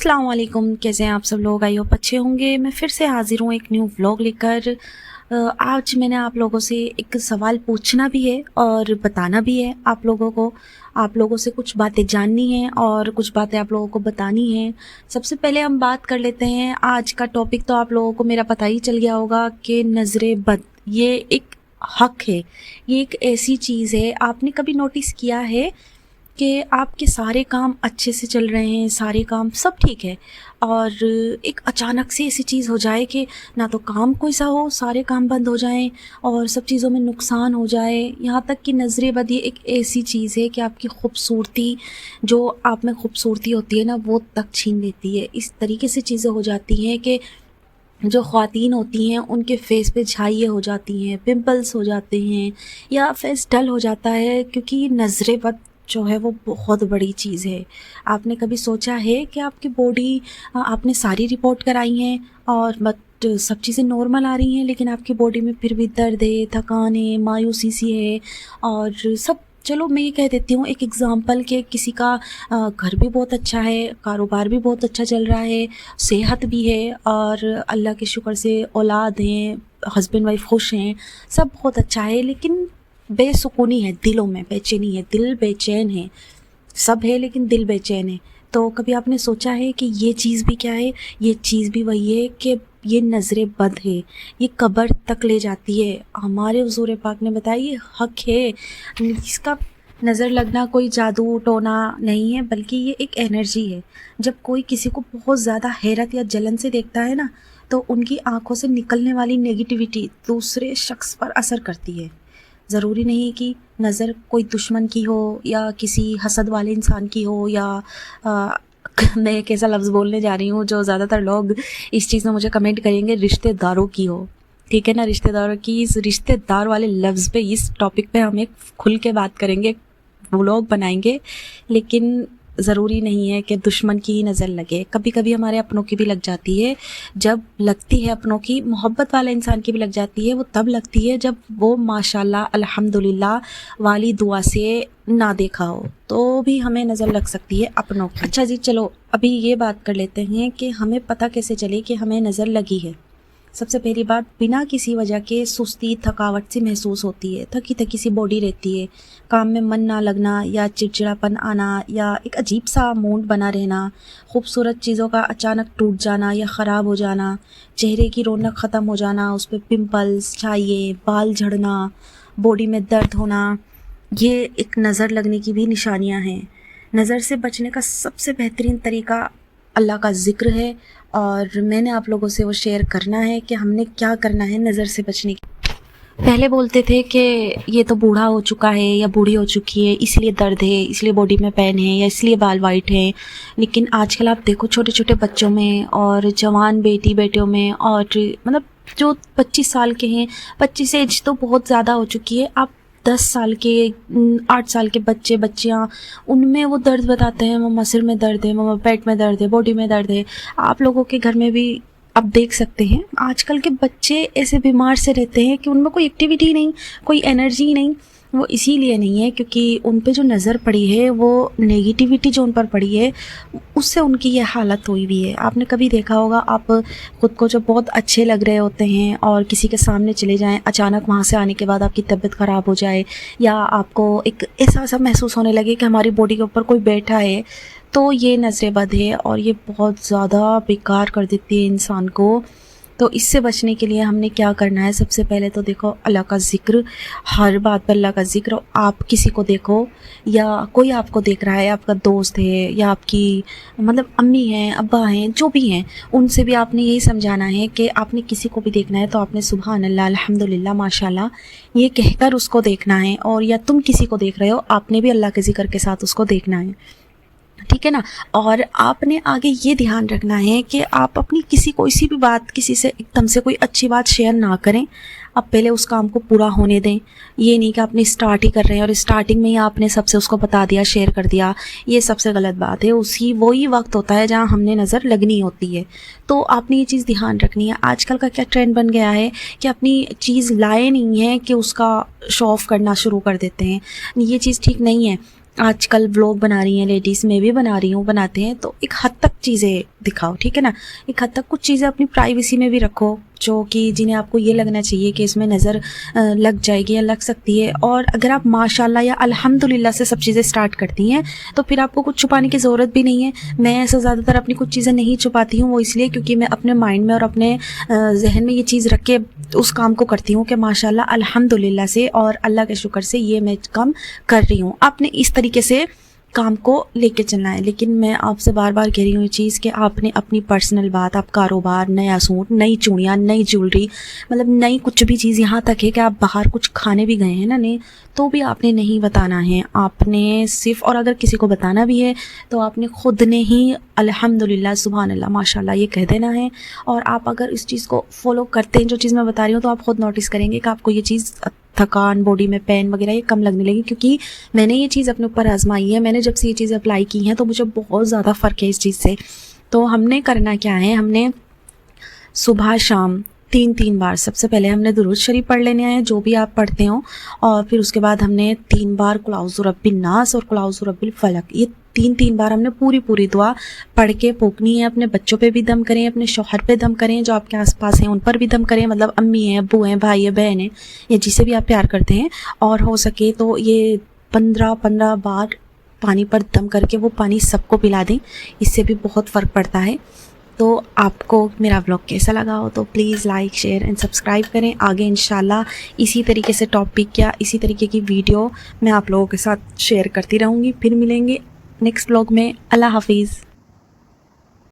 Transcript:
अस्सलाम वालेकुम, कैसे हैं आप सब लोग। आई होप अच्छे होंगे। मैं फिर से हाजिर हूँ एक न्यू व्लॉग लेकर। आज मैंने आप लोगों से एक सवाल पूछना भी है और बताना भी है आप लोगों को। आप लोगों से कुछ बातें जाननी हैं और कुछ बातें आप लोगों को बतानी हैं। सबसे पहले हम बात कर लेते हैं, आज का टॉपिक तो आप लोगों को मेरा पता ही चल गया होगा कि नज़रें बद, ये एक हक है, ये एक ऐसी चीज़ है। आपने कभी नोटिस किया है कि आपके सारे काम अच्छे से चल रहे हैं, सारे काम सब ठीक है, और एक अचानक से ऐसी चीज़ हो जाए कि ना तो काम कोई सा हो, सारे काम बंद हो जाएं और सब चीज़ों में नुकसान हो जाए। यहाँ तक कि नज़रें बद ये एक ऐसी चीज़ है कि आपकी खूबसूरती, जो आप में खूबसूरती होती है ना, वो तक छीन लेती है। इस तरीके से चीज़ें हो जाती हैं कि जो ख़वातीन होती हैं उनके फेस पे झाइयाँ हो जाती हैं, पिंपल्स हो जाते हैं या फेस डल हो जाता है, क्योंकि नज़रें बद जो है वो बहुत बड़ी चीज़ है। आपने कभी सोचा है कि आपकी बॉडी, आपने सारी रिपोर्ट कराई हैं और बट सब चीज़ें नॉर्मल आ रही हैं, लेकिन आपकी बॉडी में फिर भी दर्द है, थकान है, मायूसी सी है और सब। चलो मैं ये कह देती हूँ एक एग्ज़ाम्पल के, किसी का घर भी बहुत अच्छा है, कारोबार भी बहुत अच्छा चल रहा है, सेहत भी है और अल्लाह के शुक्र से औलाद हैं, हस्बैंड वाइफ खुश हैं, सब बहुत अच्छा है, लेकिन बेसुकूनी है, दिलों में बेचैनी है, दिल बेचैन है। सब है लेकिन दिल बेचैन है। तो कभी आपने सोचा है कि ये चीज़ भी क्या है? ये चीज़ भी वही है कि ये नज़रें बद है, ये कब्र तक ले जाती है। हमारे हुज़ूर पाक ने बताया ये हक है। इसका नज़र लगना कोई जादू टोना नहीं है, बल्कि ये एक एनर्जी है। जब कोई किसी को बहुत ज़्यादा हैरत या जलन से देखता है ना, तो उनकी आंखों से निकलने वाली नेगेटिविटी दूसरे शख्स पर असर करती है। ज़रूरी नहीं कि नज़र कोई दुश्मन की हो या किसी हसद वाले इंसान की हो, या मैं एक ऐसा लफ्ज़ बोलने जा रही हूँ जो ज़्यादातर लोग इस चीज़ में मुझे कमेंट करेंगे, रिश्तेदारों की हो। ठीक है ना, रिश्तेदारों की। इस रिश्तेदार वाले लफ्ज़ पे, इस टॉपिक पे हम एक खुल के बात करेंगे, व्लॉग बनाएंगे। लेकिन ज़रूरी नहीं है कि दुश्मन की ही नज़र लगे, कभी कभी हमारे अपनों की भी लग जाती है। जब लगती है अपनों की, मोहब्बत वाले इंसान की भी लग जाती है। वो तब लगती है जब वो माशाल्लाह अल्हम्दुलिल्लाह वाली दुआ से ना देखा हो, तो भी हमें नज़र लग सकती है अपनों की। अच्छा जी, चलो अभी ये बात कर लेते हैं कि हमें पता कैसे चले कि हमें नज़र लगी है। सबसे पहली बात, बिना किसी वजह के सुस्ती, थकावट सी महसूस होती है, थकी थकी सी बॉडी रहती है, काम में मन ना लगना या चिड़चिड़ापन आना या एक अजीब सा मूड बना रहना, खूबसूरत चीज़ों का अचानक टूट जाना या ख़राब हो जाना, चेहरे की रौनक ख़त्म हो जाना, उस पर पिंपल्स, छाइए, बाल झड़ना, बॉडी में दर्द होना, ये एक नज़र लगने की भी निशानियाँ हैं। नज़र से बचने का सबसे बेहतरीन तरीका अल्लाह का ज़िक्र है, और मैंने आप लोगों से वो शेयर करना है कि हमने क्या करना है नज़र से बचने की। पहले बोलते थे कि ये तो बूढ़ा हो चुका है या बूढ़ी हो चुकी है, इसलिए दर्द है, इसलिए बॉडी में पेन है, या इसलिए बाल वाइट हैं। लेकिन आजकल आप देखो छोटे छोटे बच्चों में और जवान बेटी बेटियों में, और मतलब जो 25 साल के हैं, 25 एज तो बहुत ज़्यादा हो चुकी है, आप 10 साल के, 8 साल के बच्चे बच्चियाँ, उनमें वो दर्द बताते हैं, मम्मा सिर में दर्द है, मम्मा पेट में दर्द है, बॉडी में दर्द है। आप लोगों के घर में भी आप देख सकते हैं आजकल के बच्चे ऐसे बीमार से रहते हैं कि उनमें कोई एक्टिविटी नहीं, कोई एनर्जी नहीं। वो इसीलिए नहीं है क्योंकि उन पे जो नज़र पड़ी है, वो नेगेटिविटी जो उन पर पड़ी है, उससे उनकी ये हालत हुई हुई है। आपने कभी देखा होगा, आप ख़ुद को जब बहुत अच्छे लग रहे होते हैं और किसी के सामने चले जाएं, अचानक वहाँ से आने के बाद आपकी तबीयत ख़राब हो जाए, या आपको एक ऐसा महसूस होने लगे कि हमारी बॉडी के ऊपर कोई बैठा है, तो ये नज़रें बद है और ये बहुत ज़्यादा बेकार कर देती है इंसान को। तो इससे बचने के लिए हमने क्या करना है? सबसे पहले तो देखो अल्लाह का ज़िक्र, हर बात पर अल्लाह का ज़िक्र। आप किसी को देखो या कोई आपको देख रहा है, आपका दोस्त है या आपकी मतलब अम्मी हैं, अब्बा हैं, जो भी हैं, उनसे भी आपने यही समझाना है कि आपने किसी को भी देखना है तो आपने सुबहान अल्लाह, अल्हम्दुलिल्लाह, माशाल्लाह ये कहकर उसको देखना है। और या तुम किसी को देख रहे हो, आपने भी अल्लाह के ज़िक्र के साथ उसको देखना है, ठीक है ना। और आपने आगे ये ध्यान रखना है कि आप अपनी किसी भी बात, किसी से एकदम से कोई अच्छी बात शेयर ना करें। आप पहले उस काम को पूरा होने दें। ये नहीं कि आपने स्टार्ट ही कर रहे हैं और स्टार्टिंग में ही आपने सबसे उसको बता दिया, शेयर कर दिया, ये सबसे गलत बात है। वही वक्त होता है जहाँ हमने नज़र लगनी होती है। तो आपने ये चीज़ ध्यान रखनी है। आजकल का क्या ट्रेंड बन गया है कि अपनी चीज़ लाए नहीं है कि उसका शो ऑफ करना शुरू कर देते हैं। ये चीज़ ठीक नहीं है। आजकल व्लॉग बना रही हैं लेडीज़, मैं भी बना रही हूँ, बनाते हैं, तो एक हद तक चीज़ें दिखाओ, ठीक है ना। एक हद तक कुछ चीज़ें अपनी प्राइवेसी में भी रखो जो कि जिन्हें आपको ये लगना चाहिए कि इसमें नज़र लग जाएगी या लग सकती है। और अगर आप माशाल्लाह या अल्हम्दुलिल्लाह से सब चीज़ें स्टार्ट करती हैं तो फिर आपको कुछ छुपाने की ज़रूरत भी नहीं है। मैं ऐसा ज़्यादातर अपनी कुछ चीज़ें नहीं छुपाती हूँ, वो इसलिए क्योंकि मैं अपने माइंड में और अपने जहन में ये चीज़ रख के उस काम को करती हूँ कि माशाल्लाह अल्हम्दुलिल्लाह से और अल्लाह के शुक्र से ये मैं काम कर रही हूँ। आपने इस तरीके से काम को लेके चलना है। लेकिन मैं आपसे बार बार कह रही हूँ ये चीज़ कि आपने अपनी पर्सनल बात, आप कारोबार, नया सूट, नई चूड़ियाँ, नई ज्वेलरी, मतलब नई कुछ भी चीज़, यहाँ तक है कि आप बाहर कुछ खाने भी गए हैं ना नहीं, तो भी आपने नहीं बताना है। आपने सिर्फ, और अगर किसी को बताना भी है तो आपने ख़ुद ने ही अल्हम्दुलिल्लाह, सुभान अल्लाह, माशाल्लाह ये कह देना है। और आप अगर इस चीज़ को फॉलो करते हैं, जो चीज़ मैं बता रही हूँ, तो आप ख़ुद नोटिस करेंगे कि आपको ये चीज़, थकान, बॉडी में पेन वगैरह ये कम लगने लगी। क्योंकि मैंने ये चीज़ अपने ऊपर आजमाई है। मैंने जब से ये चीज़ अप्लाई की हैं तो मुझे बहुत ज़्यादा फ़र्क है इस चीज़ से। तो हमने करना क्या है, हमने सुबह शाम 3-3 बार, सबसे पहले हमने दुरूद शरीफ पढ़ लेने हैं जो भी आप पढ़ते हो, और फिर उसके बाद हमने 3 बार कुल औज़ु बिर्रब्बिन नास और कुल औज़ु बिर्रब्बिल फलक, ये 3-3 बार हमने पूरी दुआ पढ़ के पोंकनी है। अपने बच्चों पे भी दम करें, अपने शौहर पे दम करें, जो आपके आसपास हैं उन पर भी दम करें, मतलब अम्मी हैं, अब्बू हैं, भाई है, बहन है, या जिसे भी आप प्यार करते हैं। और हो सके तो ये 15-15 बार पानी पर दम करके वो पानी सबको पिला दें, इससे भी बहुत फ़र्क पड़ता है। तो आपको मेरा व्लॉग कैसा लगा हो तो please like, share and subscribe करें। आगे इंशाल्लाह इसी तरीके से टॉपिक या इसी तरीके की वीडियो मैं आप लोगों के साथ शेयर करती रहूँगी। फिर मिलेंगे नेक्स्ट व्लॉग में। अल्लाह हाफिज़।